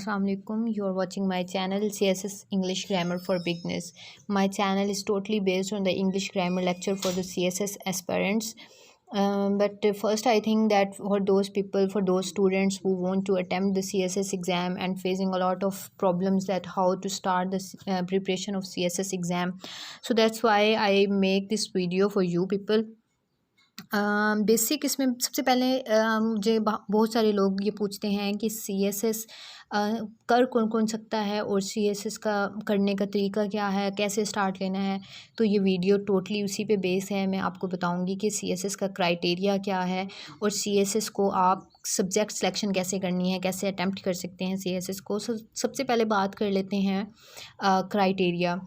Assalamualaikum. You are watching my channel CSS English Grammar for Beginners. My channel is totally based on the English grammar lecture for the CSS aspirants. But first, I think that for those people, for those students who want to attempt the CSS exam and facing a lot of problems, that how to start the preparation of CSS exam. So that's why I make this video for you people. Basic इसमें सबसे पहले मुझे बहुत सारे लोग ये पूछते हैं कि CSS कर कौन कौन सकता है और CSS का करने का तरीका क्या है, कैसे स्टार्ट लेना है। तो ये वीडियो टोटली उसी पे बेस है। मैं आपको बताऊंगी कि CSS का क्राइटेरिया क्या है और CSS को आप सब्जेक्ट सिलेक्शन कैसे करनी है, कैसे अटेम्प्ट कर सकते हैं CSS को। सबसे पहले बात कर लेते हैं क्राइटेरिया।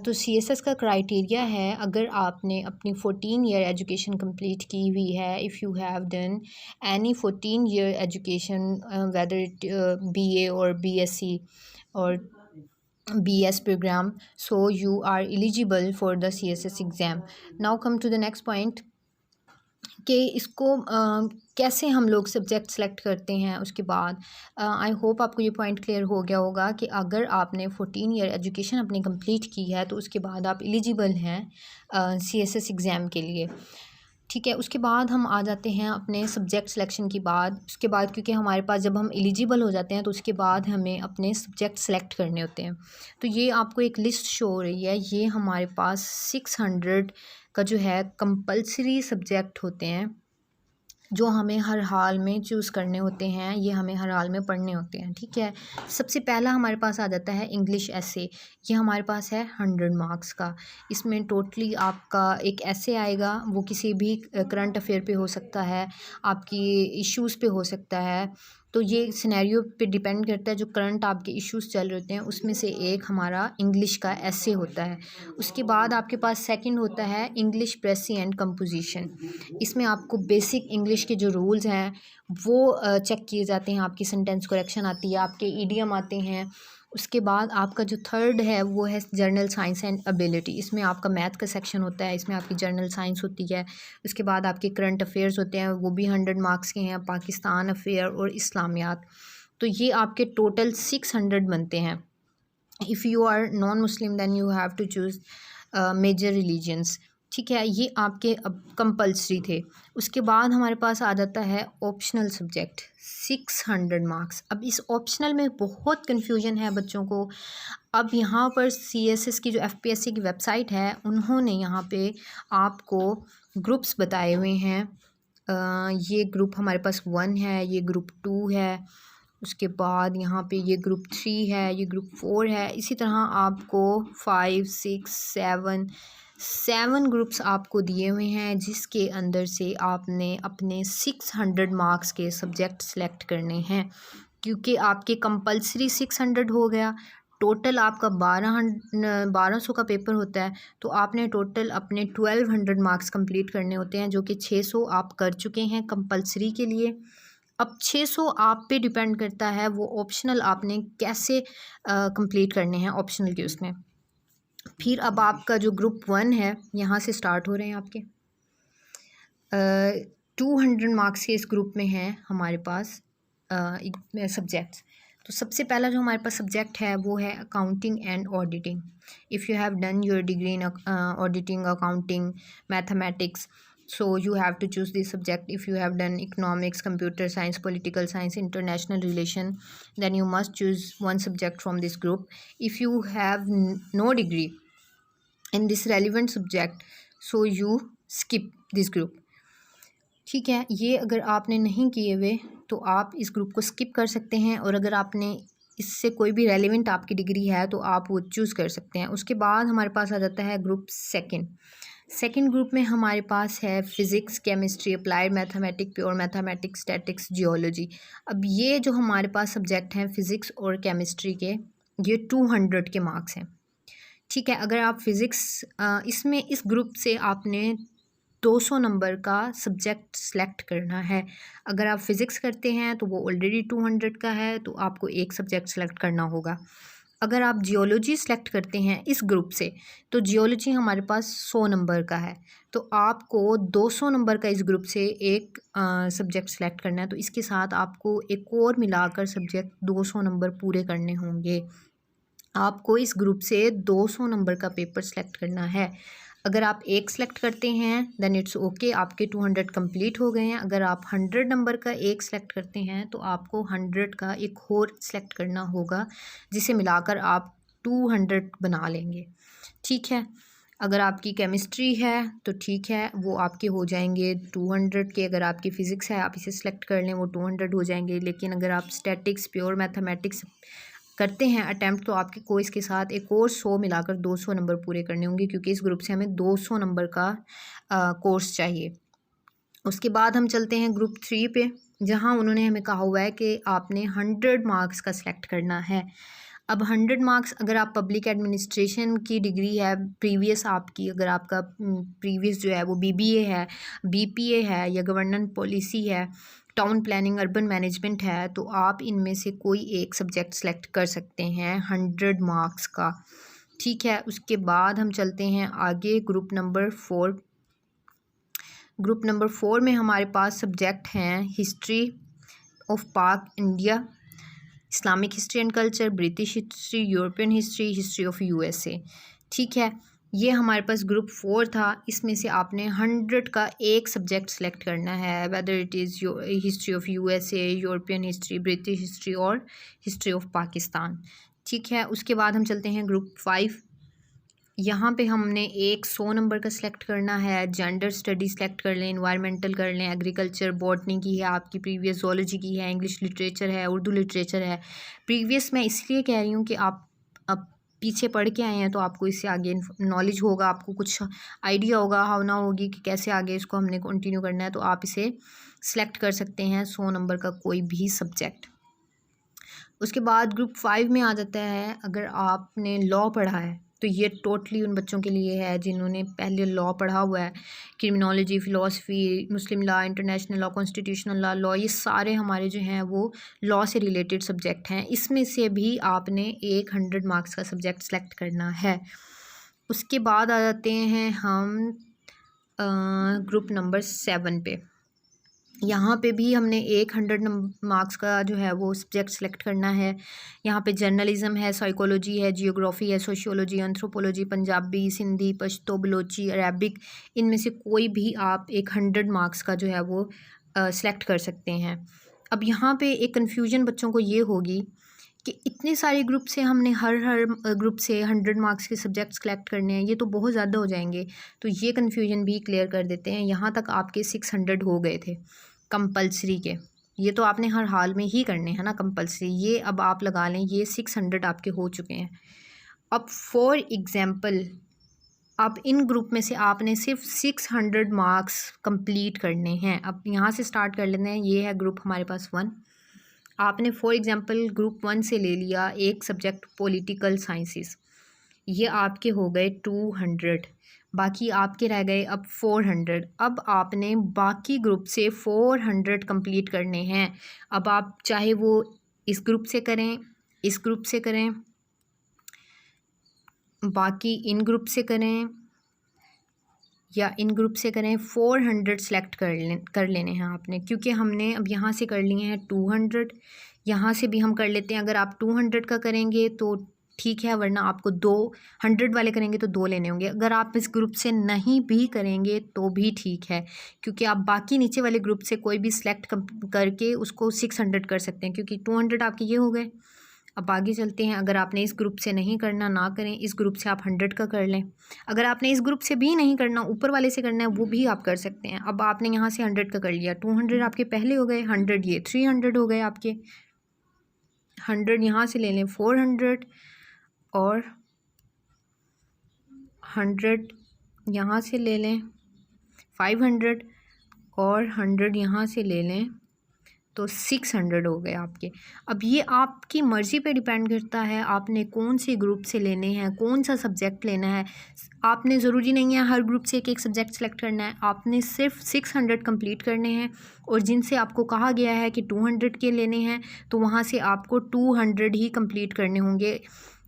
तो CSS का क्राइटेरिया है, अगर आपने अपनी 14 ईयर एजुकेशन कंप्लीट की हुई है, if you have done any 14 year education whether it BA और BSc और BS program, so you are eligible for the CSS exam. Now come to the next point कि इसको कैसे हम लोग सब्जेक्ट सेलेक्ट करते हैं। उसके बाद आई होप आपको ये पॉइंट क्लियर हो गया होगा कि अगर आपने 14 ईयर एजुकेशन अपनी कंप्लीट की है तो उसके बाद आप एलिजिबल हैं CSS एग्ज़ाम के लिए। ठीक है, उसके बाद हम आ जाते हैं अपने सब्जेक्ट सिलेक्शन की बात। उसके बाद क्योंकि हमारे पास जब हम एलिजिबल हो जाते हैं तो उसके बाद हमें अपने सब्जेक्ट सेलेक्ट करने होते हैं। तो ये आपको एक लिस्ट शो हो रही है। ये हमारे पास 600 का जो है कंपलसरी सब्जेक्ट होते हैं जो हमें हर हाल में चूज़ करने होते हैं, ये हमें हर हाल में पढ़ने होते हैं। ठीक है, सबसे पहला हमारे पास आ जाता है इंग्लिश ऐसे। ये हमारे पास है 100 मार्क्स का। इसमें टोटली आपका एक ऐसे आएगा, वो किसी भी करंट अफेयर पे हो सकता है, आपकी इश्यूज़ पे हो सकता है। तो ये सिनेरियो पे डिपेंड करता है, जो करंट आपके इश्यूज़ चल रहे होते हैं उसमें से एक हमारा इंग्लिश का ऐसे होता है। उसके बाद आपके पास सेकंड होता है इंग्लिश प्रेसी एंड कंपोजिशन। इसमें आपको बेसिक इंग्लिश के जो रूल्स हैं वो चेक किए जाते हैं, आपकी सेंटेंस करेक्शन आती है, आपके ईडियम आते हैं। उसके बाद आपका जो थर्ड है वो है जर्नल साइंस एंड एबिलिटी। इसमें आपका मैथ का सेक्शन होता है, इसमें आपकी जर्नल साइंस होती है। उसके बाद आपके करंट अफेयर्स होते हैं, वो भी 100 मार्क्स के हैं, पाकिस्तान अफेयर और इस्लामियात। तो ये आपके टोटल 600 बनते हैं। If you are non Muslim then you have to choose major religions. ठीक है, ये आपके अब कंपल्सरी थे। उसके बाद हमारे पास आ जाता है ऑप्शनल सब्जेक्ट 600 मार्क्स। अब इस ऑप्शनल में बहुत कन्फ्यूजन है बच्चों को। अब यहाँ पर CSS की जो FPSC की वेबसाइट है, उन्होंने यहाँ पे आपको ग्रुप्स बताए हुए हैं। ये ग्रुप हमारे पास 1 है, ये ग्रुप 2 है, उसके बाद यहाँ पे ये ग्रुप 3 है, ये ग्रुप 4 है। इसी तरह आपको 5, 6, 7 ग्रुप्स आपको दिए हुए हैं, जिसके अंदर से आपने अपने 600 मार्क्स के सब्जेक्ट सेलेक्ट करने हैं। क्योंकि आपके कंपलसरी 600 हो गया, टोटल आपका 1200 का पेपर होता है, तो आपने टोटल अपने 1200 मार्क्स कंप्लीट करने होते हैं, जो कि 600 आप कर चुके हैं कंपलसरी के लिए। अब 600 आप पे डिपेंड करता है वो ऑप्शनल आपने कैसे कंप्लीट करने हैं ऑप्शनल के उसमें। फिर अब आपका जो ग्रुप 1 है, यहाँ से स्टार्ट हो रहे हैं आपके 200 मार्क्स के इस ग्रुप में हैं हमारे पास सब्जेक्ट्स। तो सबसे पहला जो हमारे पास सब्जेक्ट है वो है accounting and auditing. If you have done your degree in auditing, accounting, mathematics, so you have to choose this subject. If you have done economics, computer science, political science, international relation, then you must choose one subject from this group. If you have no degree in this relevant subject, so you skip this group. ठीक है, ये अगर आपने नहीं किए हुए तो आप इस ग्रुप को स्किप कर सकते हैं, और अगर आपने इससे कोई भी रेलिवेंट आपकी डिग्री है तो आप वो चूज़ कर सकते हैं। उसके बाद हमारे पास आ जाता है ग्रुप सेकंड ग्रुप में हमारे पास है physics, chemistry, applied mathematics, pure mathematics, statics, geology. अब ये जो हमारे पास सब्जेक्ट हैं फ़िज़िक्स और केमिस्ट्री के, ये 200 के मार्क्स हैं। ठीक है, अगर आप फ़िज़िक्स इसमें इस ग्रुप से आपने 200 नंबर का सब्जेक्ट सेलेक्ट करना है। अगर आप फ़िज़िक्स करते हैं तो वो ऑलरेडी 200 का है, तो आपको एक सब्जेक्ट सेलेक्ट करना होगा। अगर आप जियोलॉजी सेलेक्ट करते हैं इस ग्रुप से, तो जियोलॉजी हमारे पास 100 नंबर का है, तो आपको 200 नंबर का इस ग्रुप से एक सब्जेक्ट सेलेक्ट करना है। तो इसके साथ आपको एक और मिलाकर सब्जेक्ट 200 नंबर पूरे करने होंगे। आपको इस ग्रुप से 200 नंबर का पेपर सेलेक्ट करना है। अगर आप एक सेलेक्ट करते हैं देन इट्स ओके, आपके 200 कंप्लीट हो गए हैं। अगर आप 100 नंबर का एक सेलेक्ट करते हैं तो आपको 100 का एक और सेलेक्ट करना होगा, जिसे मिलाकर आप 200 बना लेंगे। ठीक है। अगर आपकी केमिस्ट्री है तो ठीक है, वो आपके हो जाएंगे 200 के। अगर आपकी फ़िज़िक्स है आप इसे सेलेक्ट कर लें, वो 200 हो जाएंगे। लेकिन अगर आप स्टैटिक्स, प्योर मैथमेटिक्स करते हैं अटैम्प्ट, तो आपके को इसके साथ एक और 100 मिलाकर 200 नंबर पूरे करने होंगे, क्योंकि इस ग्रुप से हमें 200 नंबर का कोर्स चाहिए। उसके बाद हम चलते हैं ग्रुप 3 पे, जहां उन्होंने हमें कहा हुआ है कि आपने 100 मार्क्स का सिलेक्ट करना है। अब 100 मार्क्स, अगर आप पब्लिक एडमिनिस्ट्रेशन की डिग्री है प्रीवियस आपकी, अगर आपका प्रीवियस जो है वो BBA है, BPA है, या गवर्नेंस पॉलिसी है, टाउन प्लानिंग, अर्बन मैनेजमेंट है, तो आप इनमें से कोई एक सब्जेक्ट सेलेक्ट कर सकते हैं 100 मार्क्स का। ठीक है। उसके बाद हम चलते हैं आगे ग्रुप नंबर 4। ग्रुप नंबर 4 में हमारे पास सब्जेक्ट हैं हिस्ट्री ऑफ पाक India, Islamic history and culture, British history, European history, history of USA। ठीक है। ये हमारे पास ग्रुप 4 था। इसमें से आपने 100 का एक सब्जेक्ट सेलेक्ट करना है, whether it is history of USA, European history, British history और हिस्ट्री ऑफ पाकिस्तान। ठीक है। उसके बाद हम चलते हैं ग्रुप 5। यहाँ पे हमने एक 100 नंबर का सिलेक्ट करना है। जेंडर स्टडी सेलेक्ट कर लें, इन्वायरमेंटल कर लें, एग्रीकल्चर, बॉटनी की है आपकी, प्रीवियस जोलॉजी की है, इंग्लिश लिटरेचर है, उर्दू लिटरेचर है। प्रीवियस मैं इसलिए कह रही हूँ कि आप अब पीछे पढ़ के आए हैं तो आपको इससे आगे नॉलेज होगा, आपको कुछ आइडिया होगा, भावना होगी कि कैसे आगे इसको हमने कंटिन्यू करना है। तो आप इसे सिलेक्ट कर सकते हैं 100 नंबर का कोई भी सब्जेक्ट। उसके बाद ग्रुप 5 में आ जाता है, अगर आपने लॉ पढ़ा है तो ये टोटली उन बच्चों के लिए है जिन्होंने पहले लॉ पढ़ा हुआ है। क्रिमिनोलॉजी, फ़िलासफ़ी, मुस्लिम law, international law, constitutional law, ये सारे हमारे जो हैं वो लॉ से रिलेटेड सब्जेक्ट हैं। इसमें से भी आपने एक 100 मार्क्स का सब्जेक्ट सेलेक्ट करना है। उसके बाद आ जाते हैं हम ग्रुप नंबर 7 पे। यहाँ पे भी हमने एक 100 मार्क्स का जो है वो सब्जेक्ट सेलेक्ट करना है। यहाँ पे जर्नलिज़म है, साइकोलॉजी है, जियोग्राफी है, sociology, anthropology, Punjabi, Sindhi, Pashto, Balochi, Arabic, इनमें से कोई भी आप एक 100 मार्क्स का जो है वो सेलेक्ट कर सकते हैं। अब यहाँ पे एक कन्फ्यूजन बच्चों को ये होगी कि इतने सारे ग्रुप से हमने हर ग्रुप से 100 मार्क्स के सब्जेक्ट सेलेक्ट करने हैं, ये तो बहुत ज़्यादा हो जाएंगे। तो ये कन्फ्यूजन भी क्लियर कर देते हैं। यहाँ तक आपके 600 हो गए थे कंपलसरी के, ये तो आपने हर हाल में ही करने हैं ना कंपलसरी, ये अब आप लगा लें ये 600 आपके हो चुके हैं। अब फॉर एग्ज़ाम्पल अब इन ग्रुप में से आपने सिर्फ 600 मार्क्स कंप्लीट करने हैं। अब यहाँ से स्टार्ट कर लेते हैं। ये है ग्रुप हमारे पास 1। आपने फॉर एग्ज़ाम्पल ग्रुप 1 से ले लिया एक सब्जेक्ट पॉलिटिकल साइंसेस, ये आपके हो गए 200, बाकी आपके रह गए अब 400। अब आपने बाकी ग्रुप से 400 कंप्लीट करने हैं। अब आप चाहे वो इस ग्रुप से करें, इस ग्रुप से करें, बाकी इन ग्रुप से करें या इन ग्रुप से करें, 400 सेलेक्ट कर लेने हैं आपने, क्योंकि हमने अब यहाँ से कर लिए हैं 200, यहाँ से भी हम कर लेते हैं। अगर आप 200 का करेंगे तो ठीक है, वरना आपको 200 वाले करेंगे तो 2 लेने होंगे। अगर आप इस ग्रुप से नहीं भी करेंगे तो भी ठीक है, क्योंकि आप बाकी नीचे वाले ग्रुप से कोई भी सिलेक्ट करके उसको 600 कर सकते हैं, क्योंकि 200 आपके ये हो गए। अब आगे चलते हैं। अगर आपने इस ग्रुप से नहीं करना ना करें, इस ग्रुप से आप 100 का कर लें। अगर आपने इस ग्रुप से भी नहीं करना, ऊपर वाले से करना है, वो भी आप कर सकते हैं। अब आपने यहाँ से 100 का कर लिया, 200 आपके पहले हो गए, 100 ये 300 हो गए आपके। 100 यहाँ से ले लें 400 और 100 यहाँ से ले लें 500 और 100 यहाँ से ले लें तो 600 हो गए आपके। अब ये आपकी मर्ज़ी पे डिपेंड करता है आपने कौन से ग्रुप से लेने हैं, कौन सा सब्जेक्ट लेना है। आपने ज़रूरी नहीं है हर ग्रुप से एक एक सब्जेक्ट सेलेक्ट करना है, आपने सिर्फ 600 कंप्लीट करने हैं। और जिनसे आपको कहा गया है कि 200 के लेने हैं तो वहाँ से आपको 200 ही कंप्लीट करने होंगे।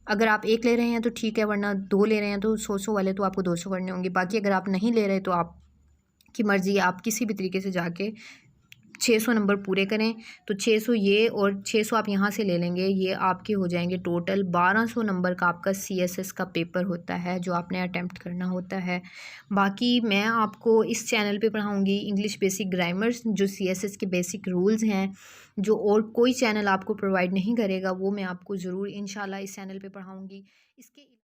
अगर आप एक ले रहे हैं तो ठीक है, वरना 2 ले रहे हैं तो 100-100 वाले तो आपको 200 करने होंगे। बाकी अगर आप नहीं ले रहे तो आपकी मर्ज़ी, आप किसी भी तरीके से जाके 600 नंबर पूरे करें। तो 600 ये और 600 आप यहाँ से ले लेंगे, ये आपके हो जाएंगे टोटल 1200 नंबर का आपका CSS का पेपर होता है जो आपने अटेम्प्ट करना होता है। बाकी मैं आपको इस चैनल पे पढ़ाऊँगी इंग्लिश बेसिक ग्रामर्स, जो CSS के बेसिक रूल्स हैं, जो और कोई चैनल आपको प्रोवाइड नहीं करेगा, वो मैं आपको ज़रूर इंशाल्लाह इस चैनल पे पढ़ाऊँगी। इसके